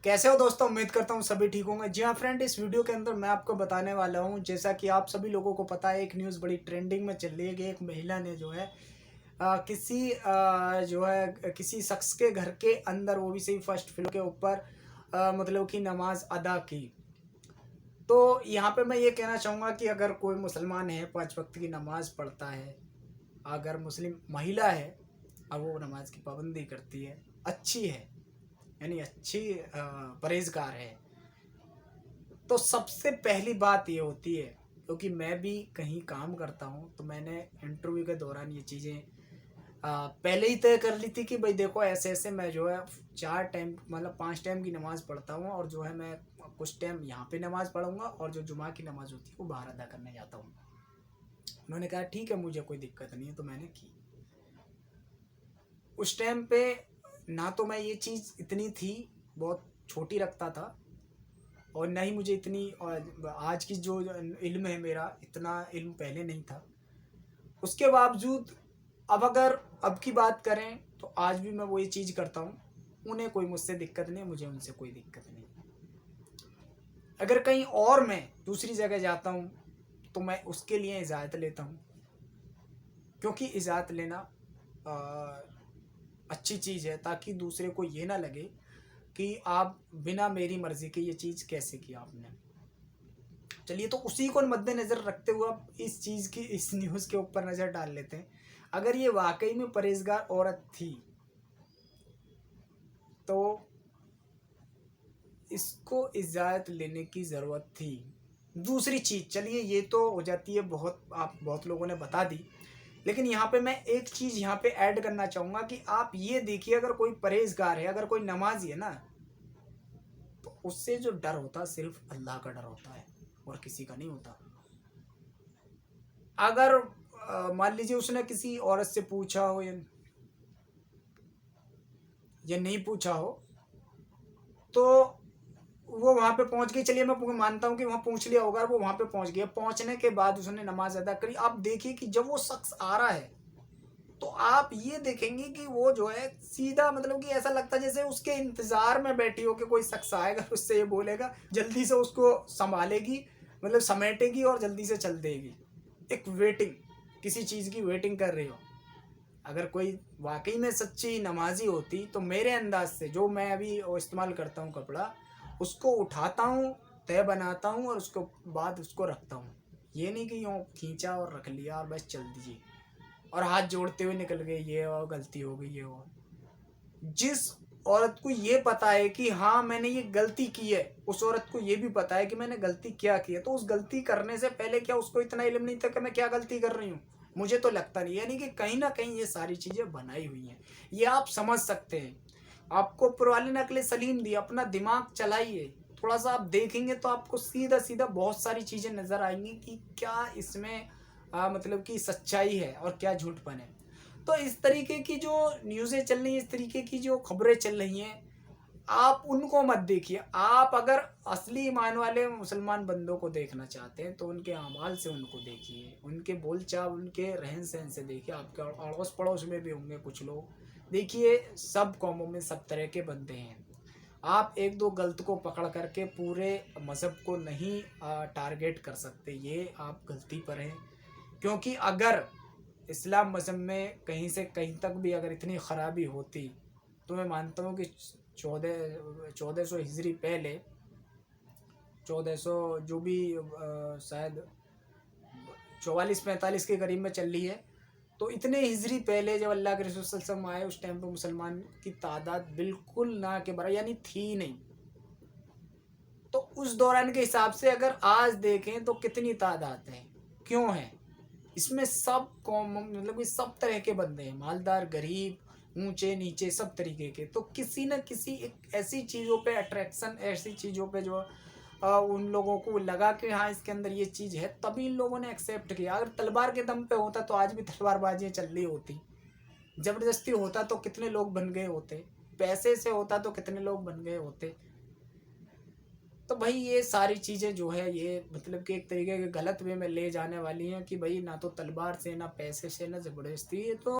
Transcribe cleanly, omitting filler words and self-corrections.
कैसे हो दोस्तों? उम्मीद करता हूँ सभी ठीक होंगे। जी हाँ फ्रेंड, इस वीडियो के अंदर मैं आपको बताने वाला हूँ, जैसा कि आप सभी लोगों को पता है, एक न्यूज़ बड़ी ट्रेंडिंग में चल रही है कि एक महिला ने जो है किसी शख्स के घर के अंदर, वो भी सही फर्स्ट फ्लोर के ऊपर मतलब कि नमाज अदा की। तो यहाँ पे मैं ये कहना चाहूँगा कि अगर कोई मुसलमान है, 5 वक्त की नमाज पढ़ता है, अगर मुस्लिम महिला है और वो नमाज की पाबंदी करती है, अच्छी है, यानी अच्छी परहेज़गार है, तो सबसे पहली बात ये होती है, क्योंकि मैं भी कहीं काम करता हूँ, तो मैंने इंटरव्यू के दौरान ये चीज़ें पहले ही तय कर ली थी कि भाई देखो, ऐसे-ऐसे मैं जो है 4 टाइम मतलब 5 टाइम की नमाज़ पढ़ता हूँ, और जो है मैं कुछ टाइम यहाँ पे नमाज़ पढ़ूँगा और जो जुमा की नमाज़ होती है वो बाहर अदा करने जाता हूँ। उन्होंने कहा ठीक है, मुझे कोई दिक्कत नहीं है, तो मैंने की। उस टाइम पे ना तो मैं ये चीज़ इतनी थी, बहुत छोटी रखता था, और ना ही मुझे इतनी आज की जो इल्म है, मेरा इतना इल्म पहले नहीं था। उसके बावजूद अब की बात करें तो आज भी मैं वही चीज़ करता हूँ। उन्हें कोई मुझसे दिक्कत नहीं है, मुझे उनसे कोई दिक्कत नहीं। अगर कहीं और मैं दूसरी जगह जाता हूँ तो मैं उसके लिए इजाज़त लेता हूँ, क्योंकि इजाज़त लेना अ, अच्छी चीज़ है, ताकि दूसरे को ये ना लगे कि आप बिना मेरी मर्ज़ी के ये चीज़ कैसे की आपने। चलिए, तो उसी को मद्देनज़र रखते हुए अब इस न्यूज़ के ऊपर नज़र डाल लेते हैं। अगर ये वाक़ई में परहेज़गार औरत थी, तो इसको इजाज़त लेने की ज़रूरत थी। दूसरी चीज़, चलिए ये तो हो जाती है, बहुत लोगों ने बता दी। लेकिन यहाँ पे मैं एक चीज़ यहाँ पे ऐड करना चाहूँगा कि आप ये देखिए, अगर कोई परहेज़गार है, अगर कोई नमाज़ी है ना, तो उससे जो डर होता है सिर्फ़ अल्लाह का डर होता है, और किसी का नहीं होता। अगर मान लीजिए उसने किसी औरत से पूछा हो या नहीं पूछा हो, तो वो वहाँ पे पहुँच गई, चलिए मैं मानता हूँ कि वहाँ पूछ लिया होगा, वो वहाँ पे पहुँच गया। पहुँचने के बाद उसने नमाज़ अदा करी। आप देखिए कि जब वो शख्स आ रहा है, तो आप ये देखेंगे कि वो जो है सीधा, मतलब कि ऐसा लगता है जैसे उसके इंतज़ार में बैठी हो कि कोई शख्स आएगा, उससे ये बोलेगा, जल्दी से उसको सँभालेगी, मतलब समेटेगी और जल्दी से चल देगी। एक वेटिंग, किसी चीज़ की वेटिंग कर रही हो। अगर कोई वाक़ई में सच्ची नमाज़ी होती, तो मेरे अंदाज़ से जो मैं अभी वो इस्तेमाल करता हूँ कपड़ा, उसको उठाता हूँ, तह बनाता हूँ और उसको बाद उसको रखता हूँ। ये नहीं कि यूँ खींचा और रख लिया और बस चल दीजिए, और हाथ जोड़ते हुए निकल गए, ये और गलती हो गई, ये और। जिस औरत को ये पता है कि हाँ, मैंने ये गलती की है, उस औरत को ये भी पता है कि मैंने गलती क्या की है, तो उस गलती करने से पहले क्या उसको इतना इल्म नहीं था कि मैं क्या गलती कर रही हूँ? मुझे तो लगता नहीं। यानी कि कहीं न कहीं ये सारी चीज़ें बनाई हुई हैं। ये आप समझ सकते हैं। आपको ऊपर वाले ने अक्ल सलीम दी, अपना दिमाग चलाइए। थोड़ा-सा आप देखेंगे तो आपको सीधा-सीधा बहुत सारी चीज़ें नज़र आएँगी कि क्या इसमें मतलब कि सच्चाई है और क्या झूठपन है। तो इस तरीके की जो न्यूज़ें चल रही हैं, इस तरीके की जो खबरें चल रही हैं, आप उनको मत देखिए। आप अगर असली ईमान वाले मुसलमान बंदों को देखना चाहते हैं, तो उनके अमाल से उनको देखिए, उनके बोलचाल, उनके रहन-सहन से देखिए। आपके अड़ोस-पड़ोस में भी होंगे कुछ लोग। देखिए, सब कौमों में सब तरह के बंदे हैं। आप 1-2 गलत को पकड़ कर के पूरे मज़हब को नहीं टारगेट कर सकते। ये आप गलती पर हैं। क्योंकि अगर इस्लाम मज़हब में कहीं से कहीं तक भी अगर इतनी ख़राबी होती, तो मैं मानता हूँ कि 1400 हिजरी पहले, 1400 जो भी शायद 44-45 के करीब में चल रही है, तो इतने हिजरी पहले जब अल्लाह के रसूल सल्लल्लाहु अलैहि वसल्लम आए, उस टाइम पे मुसलमान की तादाद बिल्कुल ना के बराबर, यानी थी ही नहीं। तो उस दौरान के हिसाब से अगर आज देखें तो कितनी तादाद है, क्यों है? इसमें सब कौम, मतलब कि सब तरह के बंदे हैं, मालदार, गरीब, ऊँचे, नीचे, सब तरीके के। तो किसी न किसी एक ऐसी चीज़ों पे अट्रैक्शन, ऐसी चीज़ों पे जो उन लोगों को लगा कि हाँ, इसके अंदर ये चीज़ है, तभी इन लोगों ने एक्सेप्ट किया। अगर तलवार के दम पे होता तो आज भी तलवारबाज़ियाँ चल रही होती। ज़बरदस्ती होता तो कितने लोग बन गए होते। पैसे से होता तो कितने लोग बन गए होते। तो भाई ये सारी चीज़ें जो है, ये मतलब कि एक तरीके के गलत वे में ले जाने वाली हैं कि भाई ना तो तलवार से, ना पैसे से, ना ज़बरदस्ती। ये तो